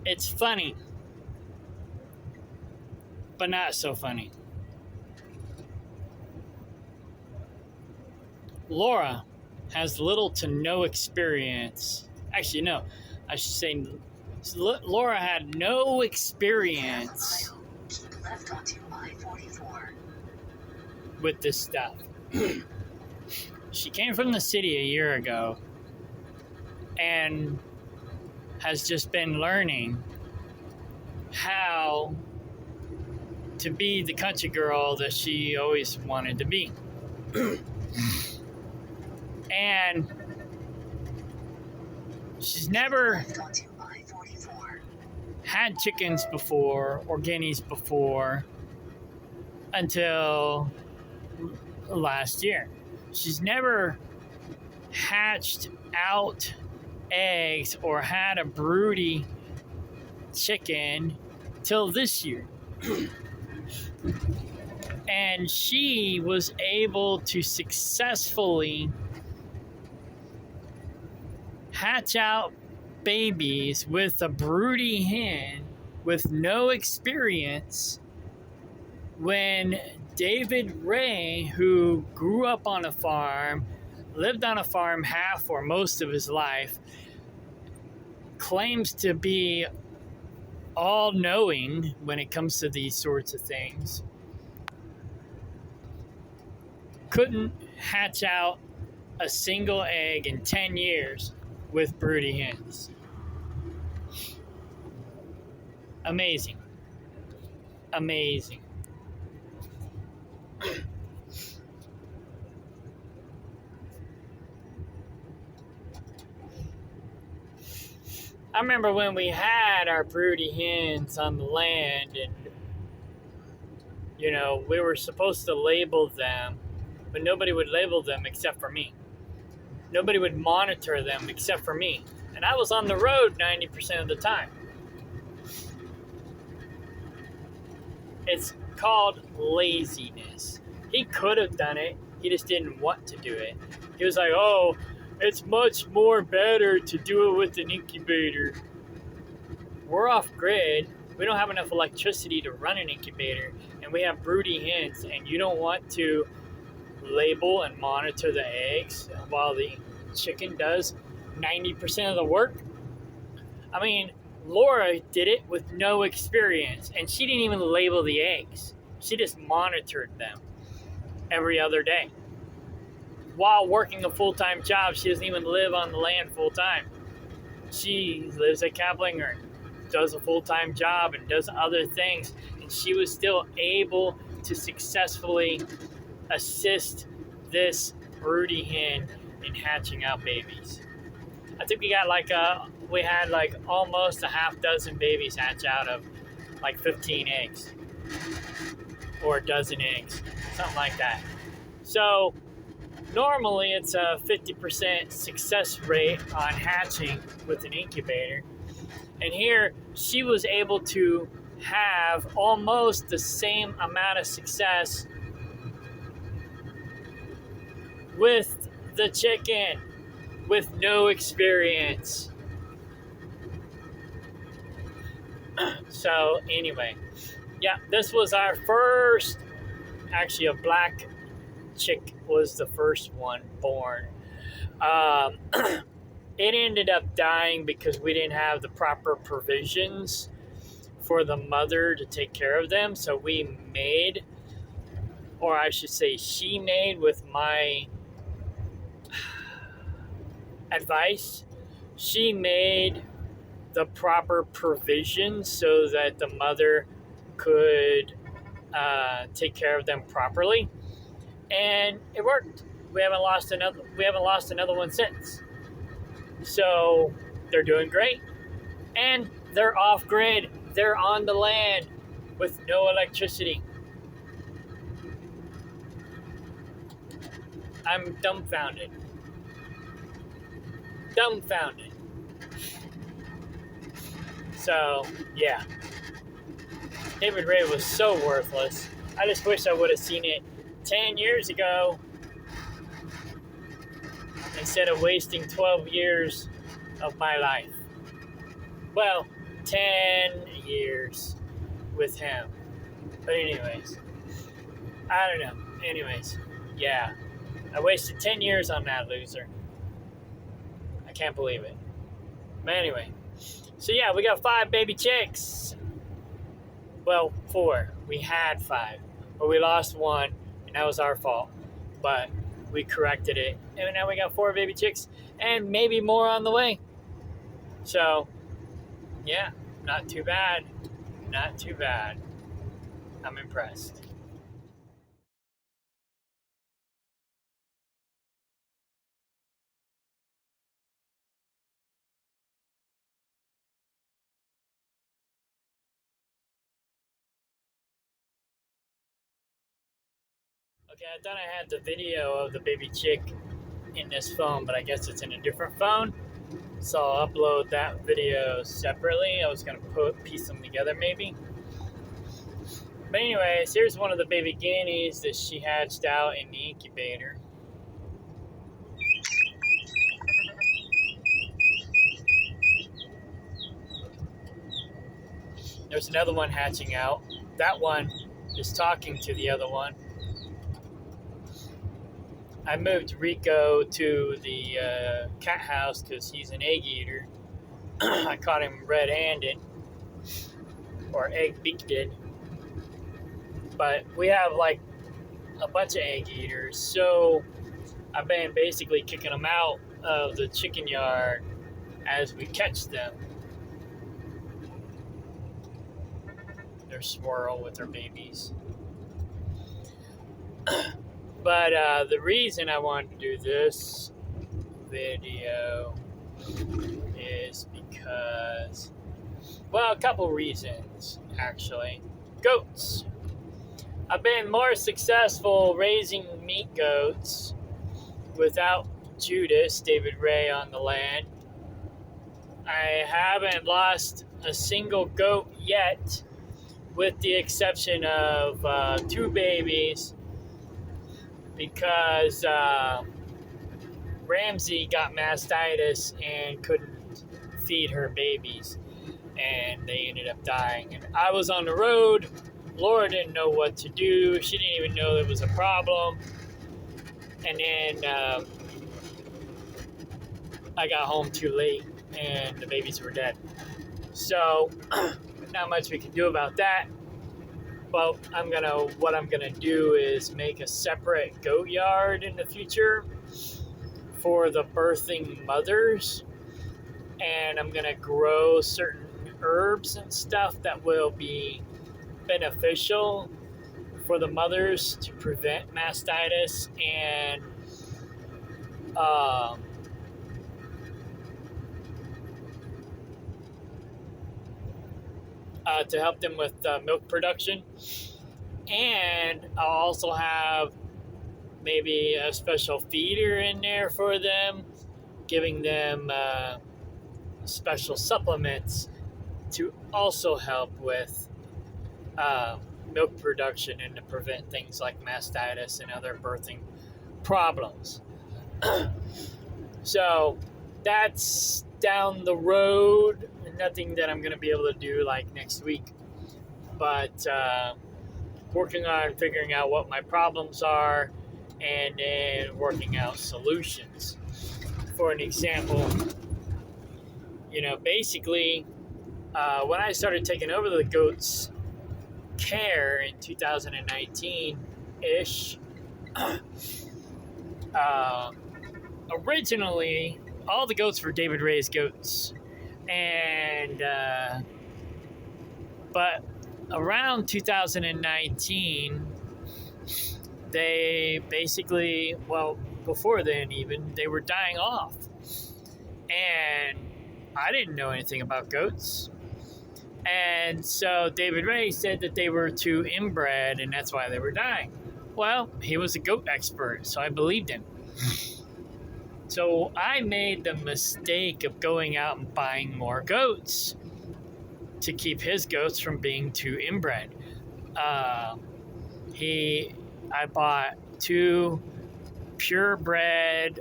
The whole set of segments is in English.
It's funny, but not so funny. Laura has little to no experience. Actually, no, I should say Laura had no experience with this stuff. She came from the city a year ago and has just been learning how to be the country girl that she always wanted to be. And she's never had chickens before or guineas before until last year. She's never hatched out eggs or had a broody chicken till this year. And she was able to successfully hatch out babies with a broody hen with no experience when David Ray, who grew up on a farm, lived on a farm half or most of his life, claims to be all-knowing when it comes to these sorts of things, couldn't hatch out a single egg in 10 years with broody hens. Amazing. Amazing. I remember when we had our broody hens on the land and, we were supposed to label them, but nobody would label them except for me. Nobody would monitor them except for me. And I was on the road 90% of the time. It's called laziness. He could have done it. He just didn't want to do it. He was like, oh, it's much more better to do it with an incubator. We're off grid. We don't have enough electricity to run an incubator. And we have broody hens. And you don't want to label and monitor the eggs while the chicken does 90% of the work. I mean, Laura did it with no experience, and she didn't even label the eggs. She just monitored them every other day. While working a full-time job, she doesn't even live on the land full-time. She lives at Kaplinger, does a full-time job, and does other things, and she was still able to successfully assist this broody hen in hatching out babies. I think we had almost a half dozen babies hatch out of 15 eggs or a dozen eggs, something like that. So normally it's a 50% success rate on hatching with an incubator. And here she was able to have almost the same amount of success with the chicken with no experience. So anyway, yeah, this was our first, actually a black chick was the first one born. It ended up dying because we didn't have the proper provisions for the mother to take care of them. So we made or I should say she made with my advice, she made the proper provisions so that the mother could take care of them properly, and it worked. We haven't lost another one since. So they're doing great, and they're off grid. They're on the land with no electricity. I'm dumbfounded. Dumbfounded. So, yeah. David Ray was so worthless. I just wish I would have seen it 10 years ago instead of wasting 12 years of my life. Well, 10 years with him. But anyways, I don't know. Anyways, yeah. I wasted 10 years on that loser. I can't believe it. But anyway. So yeah, we got 5 baby chicks. Well, 4. We had 5. But we lost 1, and that was our fault. But we corrected it. And now we got 4 baby chicks. And maybe more on the way. So, yeah. Not too bad. Not too bad. I'm impressed. Okay, I thought I had the video of the baby chick in this phone, but I guess it's in a different phone. So I'll upload that video separately. I was going to piece them together maybe. But anyways, here's one of the baby guineas that she hatched out in the incubator. There's another one hatching out. That one is talking to the other one. I moved Rico to the cat house because he's an egg eater. I caught him red-handed, or egg-beaked. But we have like a bunch of egg eaters, so I've been basically kicking them out of the chicken yard as we catch them. They're swirl with their babies. But the reason I wanted to do this video is because, well, a couple reasons, actually. Goats. I've been more successful raising meat goats without Judas, David Ray, on the land. I haven't lost a single goat yet, with the exception of 2 babies, because Ramsey got mastitis and couldn't feed her babies, and they ended up dying. And I was on the road. Laura didn't know what to do. She didn't even know there was a problem. And then I got home too late, and the babies were dead. So, not much we can do about that. But what I'm gonna do is make a separate goat yard in the future for the birthing mothers, and I'm gonna grow certain herbs and stuff that will be beneficial for the mothers to prevent mastitis and to help them with milk production. And I'll also have maybe a special feeder in there for them, giving them special supplements to also help with milk production and to prevent things like mastitis and other birthing problems. So that's down the road. Nothing that I'm going to be able to do like next week. But working on figuring out what my problems are and then working out solutions. For an example, basically, when I started taking over the goats' care in 2019, ish. Originally, all the goats were David Ray's goats, and but around 2019, they basically, well, before then even, they were dying off, and I didn't know anything about goats. And so David Ray said that they were too inbred and that's why they were dying. Well, he was a goat expert, so I believed him. So I made the mistake of going out and buying more goats to keep his goats from being too inbred. I bought 2 purebred,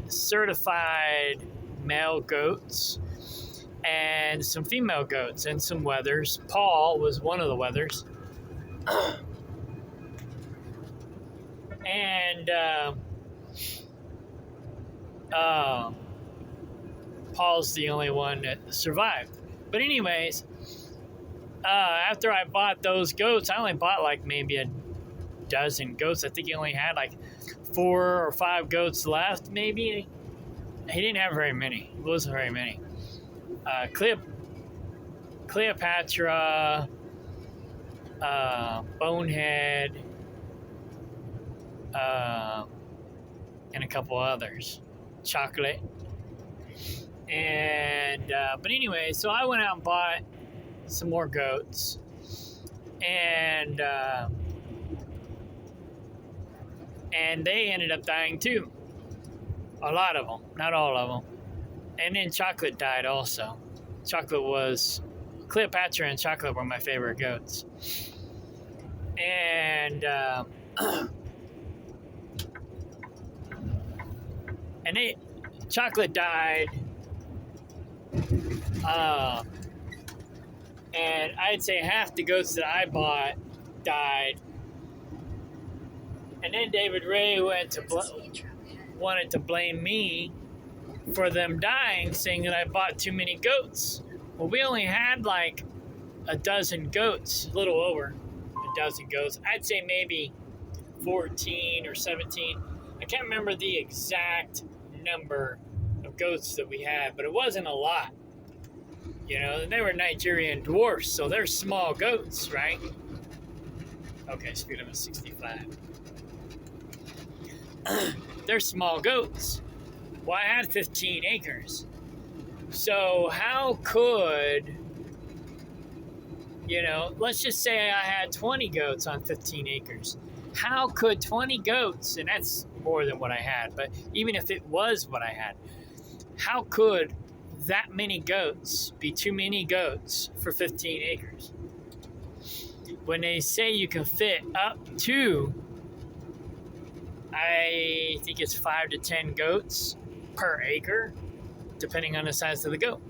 certified male goats and some female goats and some wethers. Paul was one of the wethers. And Paul's the only one that survived. But anyways, after I bought those goats, I only bought like maybe a dozen goats. I think he only had like 4 or 5 goats left, maybe. He didn't have very many. It wasn't very many. Cleopatra, Bonehead, and a couple others. Chocolate. And, but anyway, so I went out and bought some more goats. And they ended up dying too. A lot of them, not all of them. And then Chocolate died also. Cleopatra and Chocolate were my favorite goats. And Chocolate died. And I'd say half the goats that I bought died. And then David Ray wanted to blame me for them dying, saying that I bought too many goats. Well, we only had like a dozen goats, a little over a dozen goats. I'd say maybe 14 or 17. I can't remember the exact number of goats that we had, but it wasn't a lot. You know, they were Nigerian dwarfs, so they're small goats, right? Okay, speed limit 65. They're small goats. Well, I had 15 acres. So how could, let's just say I had 20 goats on 15 acres. How could 20 goats, and that's more than what I had, but even if it was what I had, how could that many goats be too many goats for 15 acres? When they say you can fit up to, I think it's 5 to 10 goats per acre, depending on the size of the goat.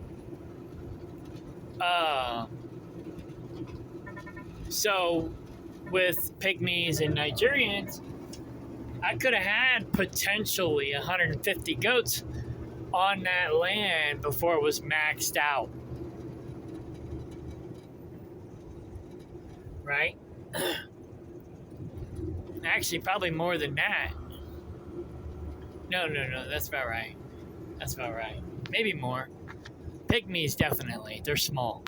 So with pygmies and Nigerians, I could have had potentially 150 goats on that land before it was maxed out. Right? Actually, probably more than that. No, that's about right. Maybe more. Pygmies, definitely. They're small.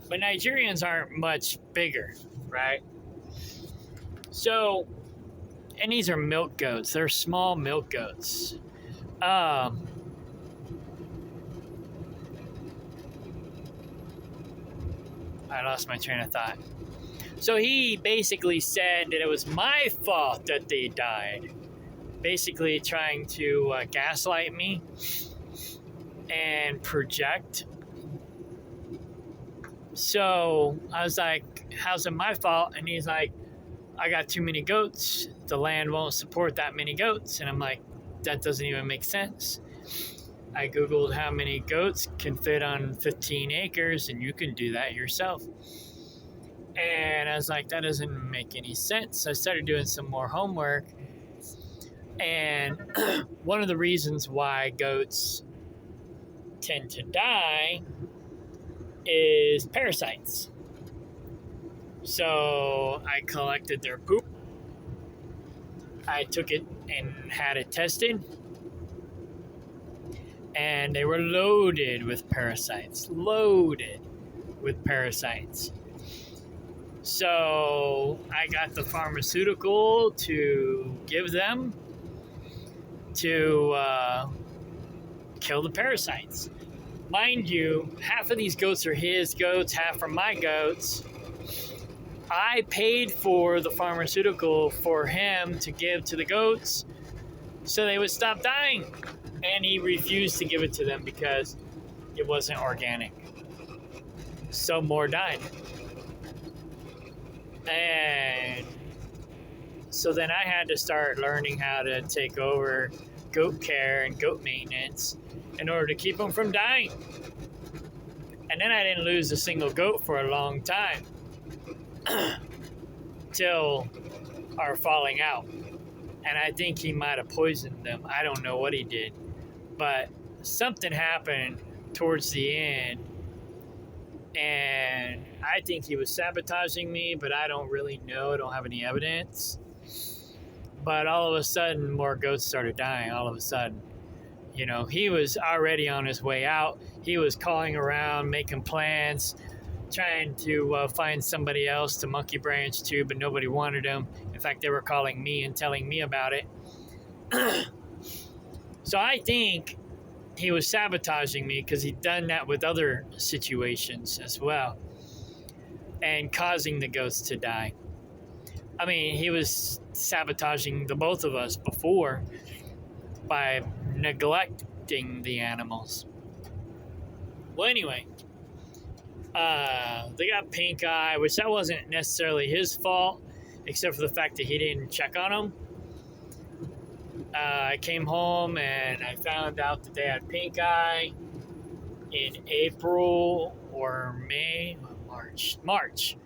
But Nigerians aren't much bigger, right? So, and these are milk goats. They're small milk goats. I lost my train of thought. So he basically said that it was my fault that they died. Basically trying to gaslight me and project. So I was like, how's it my fault? And he's like, I got too many goats. The land won't support that many goats. And I'm like, that doesn't even make sense. I Googled how many goats can fit on 15 acres, and you can do that yourself. And I was like, that doesn't make any sense. So I started doing some more homework. And one of the reasons why goats tend to die is parasites. So I collected their poop I took it and had it tested, and they were loaded with parasites. So I got the pharmaceutical to give them to kill the parasites. Mind you, half of these goats are his goats, half are my goats. I paid for the pharmaceutical for him to give to the goats so they would stop dying. And he refused to give it to them because it wasn't organic. So more died. And so then I had to start learning how to take over goat care and goat maintenance in order to keep them from dying. And then I didn't lose a single goat for a long time. Till our falling out. And I think he might have poisoned them. I don't know what he did. But something happened towards the end. And I think he was sabotaging me, but I don't really know. I don't have any evidence. But all of a sudden, more goats started dying. All of a sudden. You know, he was already on his way out. He was calling around, making plans, trying to find somebody else to monkey branch to, but nobody wanted him. In fact, they were calling me and telling me about it. So I think he was sabotaging me because he'd done that with other situations as well and causing the goats to die. I mean, he was sabotaging the both of us before by neglecting the animals. Well, anyway, they got pink eye, which that wasn't necessarily his fault, except for the fact that he didn't check on them. I came home and I found out that they had pink eye in April or May, March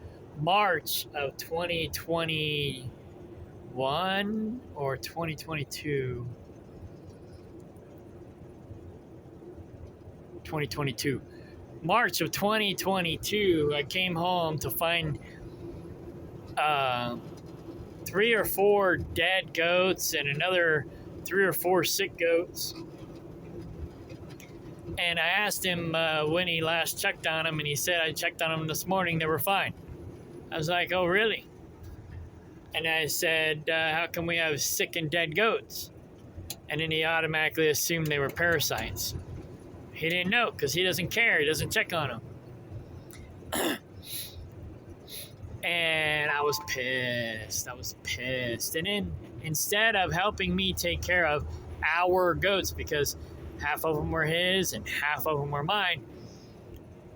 of 2021 or 2022. 2022. March of 2022, I came home to find 3 or 4 dead goats and another 3 or 4 sick goats. And I asked him when he last checked on them, and he said, I checked on them this morning, they were fine. I was like, oh, really? And I said, how come we have sick and dead goats? And then he automatically assumed they were parasites. He didn't know because he doesn't care. He doesn't check on them. And I was pissed. And then instead of helping me take care of our goats, because half of them were his and half of them were mine,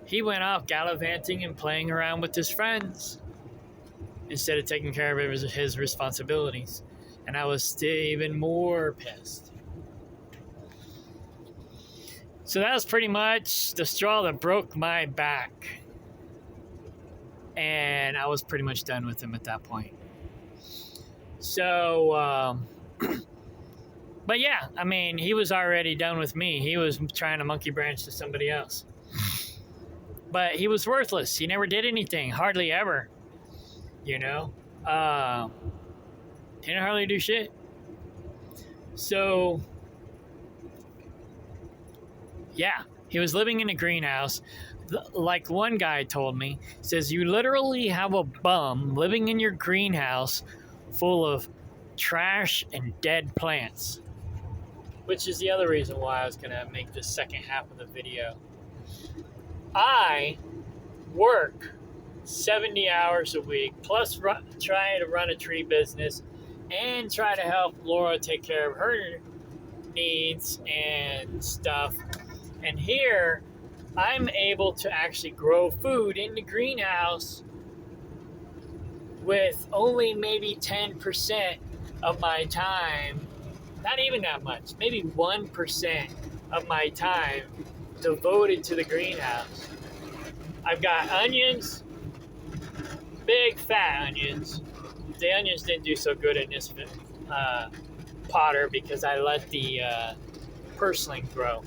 he went off gallivanting and playing around with his friends instead of taking care of his responsibilities. And I was still even more pissed. So that was pretty much the straw that broke my back. And I was pretty much done with him at that point. So, but yeah, I mean, he was already done with me. He was trying to monkey branch to somebody else. But he was worthless. He never did anything, hardly ever. You know? He didn't hardly do shit. So, yeah, he was living in a greenhouse. Like one guy told me, says you literally have a bum living in your greenhouse full of trash and dead plants. Which is the other reason why I was going to make this second half of the video. I work 70 hours a week, plus try to run a tree business and try to help Laura take care of her needs and stuff. And here, I'm able to actually grow food in the greenhouse with only maybe 10% of my time, not even that much, maybe 1% of my time devoted to the greenhouse. I've got onions, big fat onions. The onions didn't do so good in this potter because I let the purslane grow.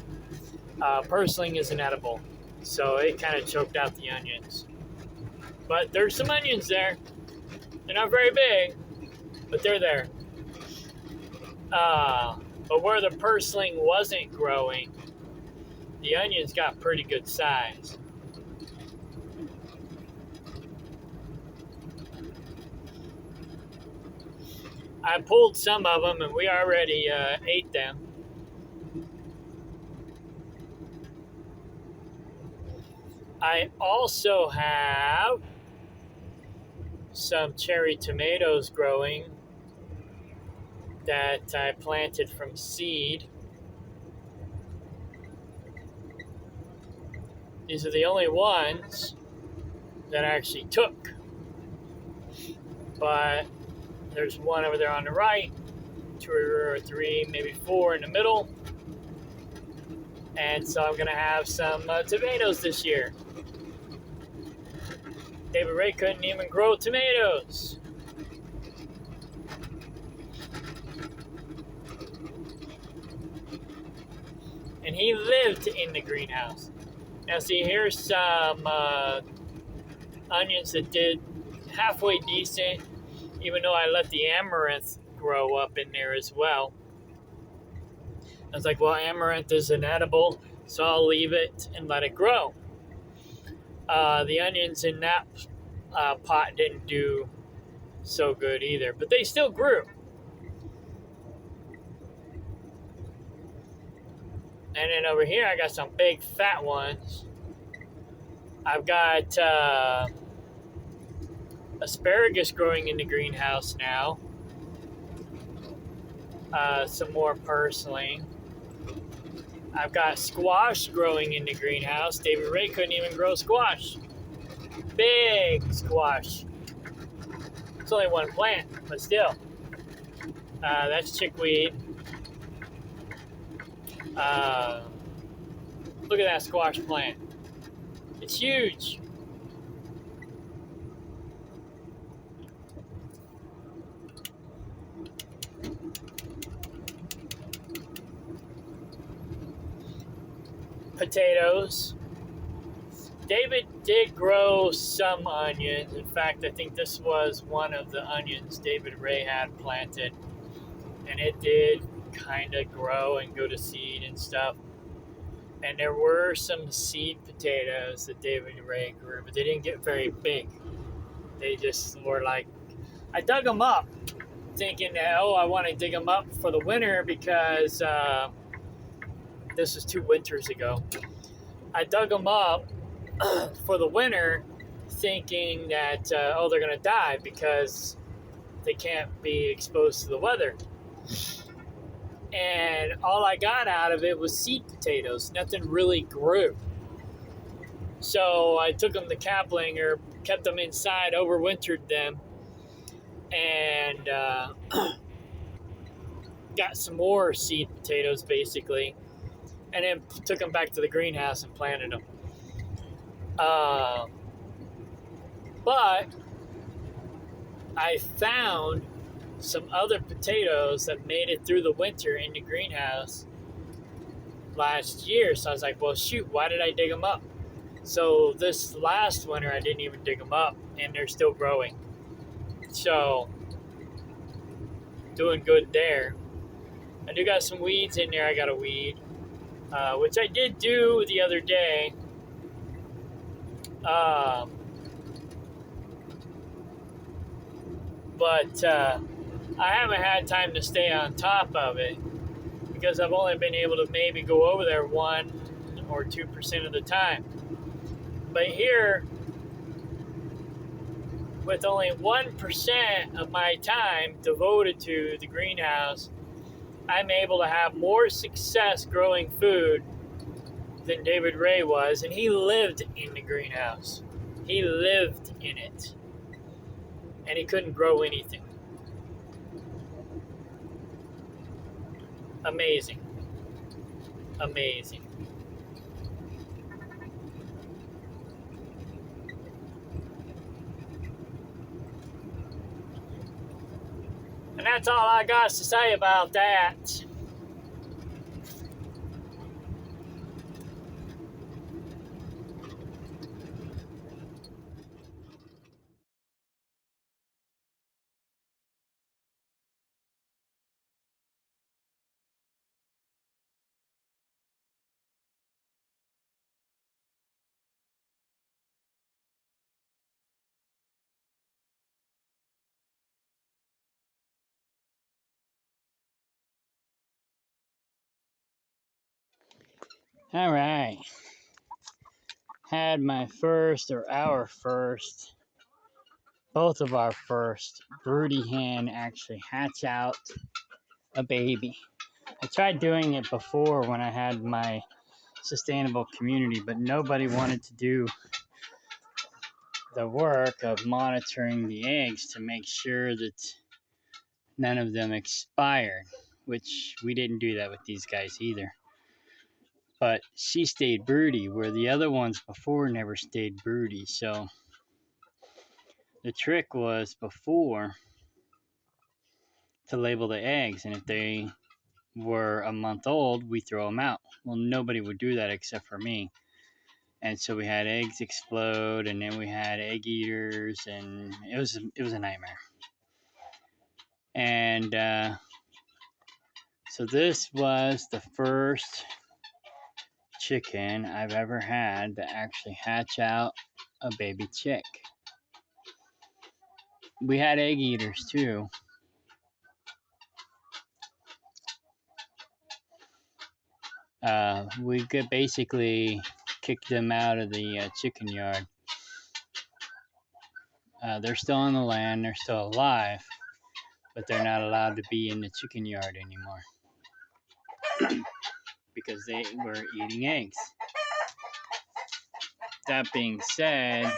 Purslane isn't edible, so it kind of choked out the onions. But there's some onions there. They're not very big, but they're there. But where the purslane wasn't growing, the onions got pretty good size. I pulled some of them and we already ate them. I also have some cherry tomatoes growing that I planted from seed. These are the only ones that I actually took. But there's one over there on the right, 2 or 3, maybe 4 in the middle. And so I'm going to have some tomatoes this year. David Ray couldn't even grow tomatoes. And he lived in the greenhouse. Now see, here's some onions that did halfway decent, even though I let the amaranth grow up in there as well. I was like, well, amaranth is an edible, so I'll leave it and let it grow. The onions in that pot didn't do so good either, but they still grew. And then over here, I got some big fat ones. I've got asparagus growing in the greenhouse now. Some more purslane. I've got squash growing in the greenhouse. David Ray couldn't even grow squash. Big squash. It's only one plant, but still. That's chickweed. Look at that squash plant. It's huge. Potatoes. David did grow some onions. In fact, I think this was one of the onions David Ray had planted. And it did kind of grow and go to seed and stuff. And there were some seed potatoes that David Ray grew, but they didn't get very big. They just were like, I dug them up thinking that, oh, I want to dig them up for the winter because this was 2 winters ago. I dug them up for the winter thinking that, oh, they're going to die because they can't be exposed to the weather. And all I got out of it was seed potatoes. Nothing really grew. So I took them to Kaplinger, kept them inside, overwintered them, and got some more seed potatoes, basically, and then took them back to the greenhouse and planted them. But I found some other potatoes that made it through the winter in the greenhouse last year. So I was like, well, shoot, why did I dig them up? So this last winter, I didn't even dig them up, and they're still growing. So doing good there. I do got some weeds in there. I got a weed, which I did do the other day. But I haven't had time to stay on top of it because I've only been able to maybe go over there 1 or 2% of the time. But here, with only 1% of my time devoted to the greenhouse, I'm able to have more success growing food than David Ray was, and he lived in the greenhouse. He lived in it, and he couldn't grow anything. Amazing. Amazing. And that's all I got to say about that. All right. Had my first, or our first, both of our first broody hen actually hatch out a baby. I tried doing it before when I had my sustainable community, but nobody wanted to do the work of monitoring the eggs to make sure that none of them expired, which we didn't do that with these guys either. But she stayed broody, where the other ones before never stayed broody. So the trick was before to label the eggs, and if they were a month old, we throw them out. Well, nobody would do that except for me. And so we had eggs explode, and then we had egg eaters, and it was a nightmare. And so this was the first chicken I've ever had to actually hatch out a baby chick. We had egg eaters too. We could basically kick them out of the chicken yard. They're still on the land, they're still alive, but they're not allowed to be in the chicken yard anymore because they were eating eggs. That being said,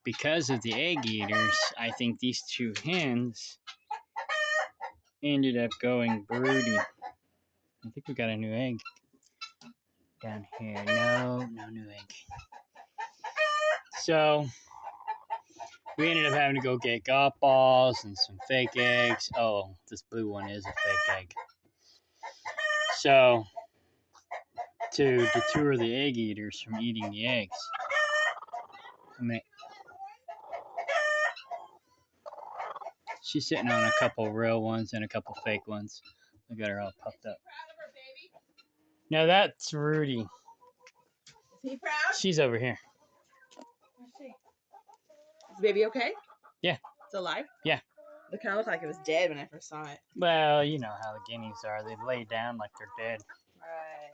because of the egg eaters, I think these two hens ended up going broody. I think we got a new egg down here. No new egg. So we ended up having to go get golf balls and some fake eggs. Oh, this blue one is a fake egg. So to deter the egg eaters from eating the eggs, she's sitting on a couple real ones and a couple fake ones. Look at her all puffed up. No, that's Rudy. Is he proud? She's over here. Where's she? Is the baby okay? Yeah. It's alive? Yeah. It kind of looked like it was dead when I first saw it. Well, you know how the guineas are. They lay down like they're dead. Right.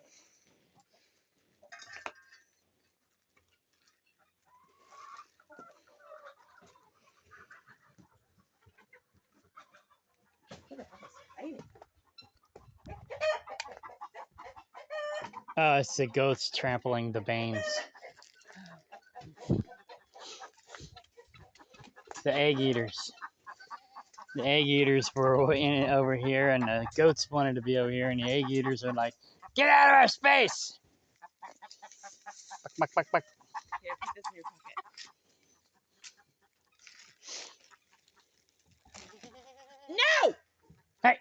What the fuck is fighting? It's the goats trampling the banes. The egg eaters. The egg eaters were in over here, and the goats wanted to be over here, and the egg eaters are like, "Get out of our space!" Buck, buck, buck, buck. Here, put this in your pocket. No! Hey!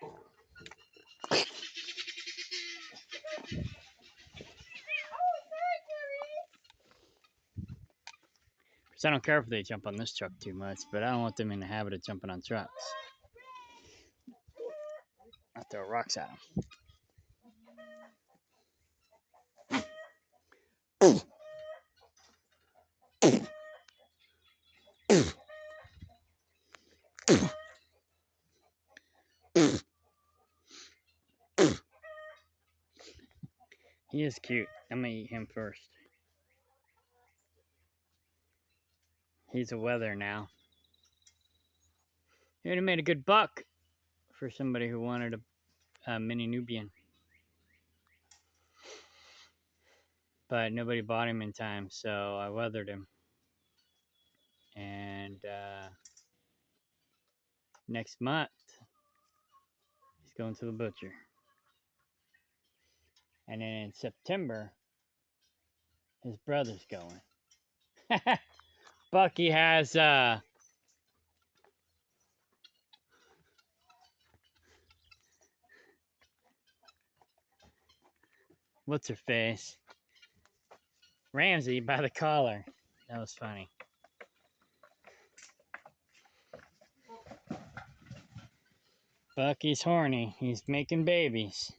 I don't care if they jump on this truck too much, but I don't want them in the habit of jumping on trucks. I'll throw rocks at them. He is cute. I'm gonna eat him first. He's a wether now. He would have made a good buck for somebody who wanted a mini Nubian. But nobody bought him in time, so I weathered him. And next month, he's going to the butcher. And then in September, his brother's going. Bucky has what's her face? Ramsey by the collar. That was funny. Bucky's horny. He's making babies.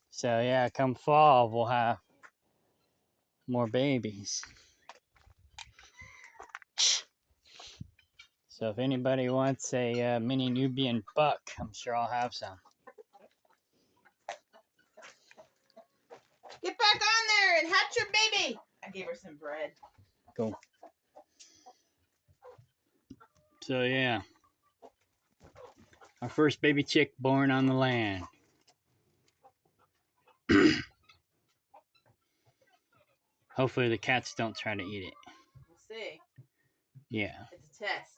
So yeah, come fall, we'll have more babies. So if anybody wants a mini Nubian buck, I'm sure I'll have some. gave her some bread. Cool. So yeah, our first baby chick born on the land. Hopefully the cats don't try to eat it. We'll see. Yeah. It's a test.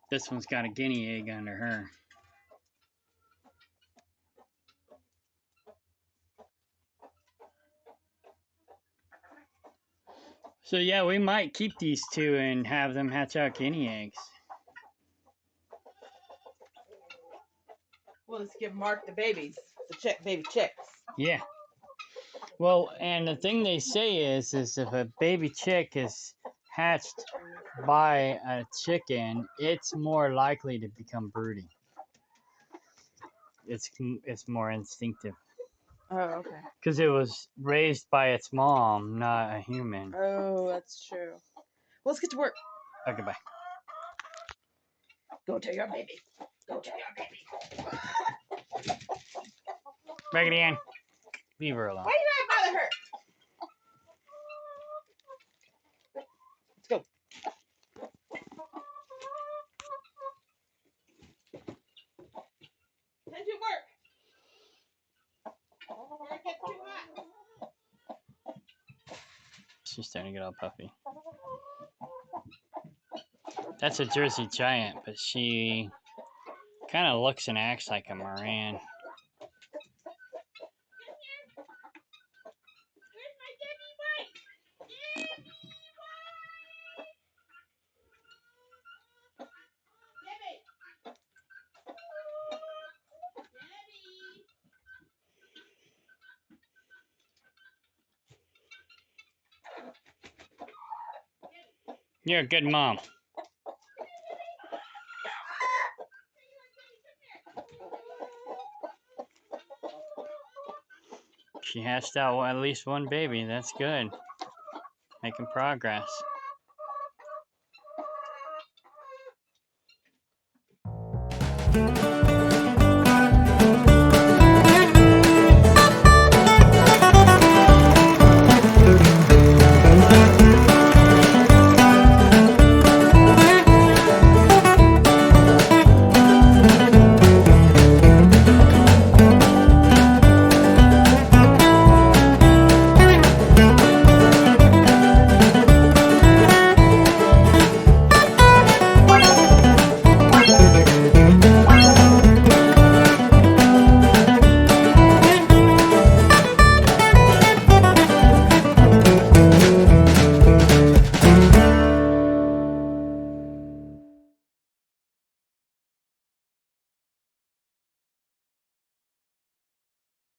This one's got a guinea egg under her. So yeah, we might keep these two and have them hatch out guinea eggs. We'll just give Mark the babies, the baby chicks. Yeah. Well, and the thing they say is if a baby chick is hatched by a chicken, it's more likely to become broody. It's more instinctive. Oh, okay. Because it was raised by its mom, not a human. Oh, that's true. Well, let's get to work. Okay, bye. Go to your baby. Go to your baby. Raggedy Ann, leave her alone. Why you not bother her? Let's go. Tend to work. Before it gets too hot. She's starting to get all puffy. That's a Jersey Giant, but she kind of looks and acts like a Moran. You're a good mom. She hatched out at least one baby. That's good. Making progress.